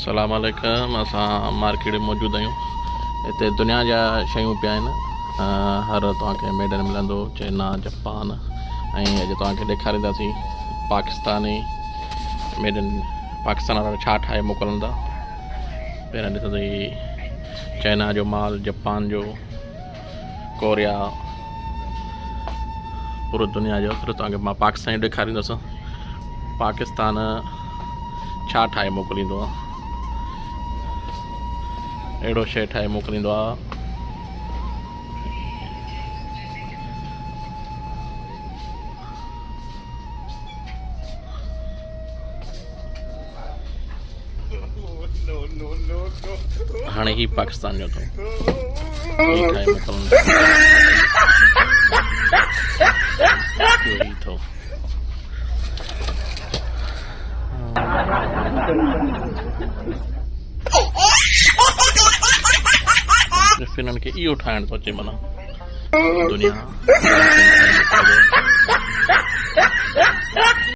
अस्सलाम वालेकुम। असां मार्केट में मौजूद आहियूं। हिते दुनिया जा शयूं पिया आहिनि। हर तव्हांखे मेड इन मिलंदो, चाइना, जापान। ऐं अॼु तव्हांखे ॾेखारींदासीं पाकिस्तानी मेड इन पाकिस्तान वारा छा ठाहे मोकिलनि था। पहिरियों ॾिसंदई चाइना जो माल, जापान जो, कोरिया, पूरी दुनिया जो। फिर तव्हांखे मां पाकिस्तानी ॾेखारींदुसि पाकिस्तान छा ठाहे मोकिलींदो आहे। अहिड़ो शइ ठाहे मोकिलींदो आहे। हाणे ही पाकिस्तान जो अथव, ही ठाहे मोकिलंदो ही अथव। फिर इन्हनि खे इहो ठाहिण थो अचे माना दुनिया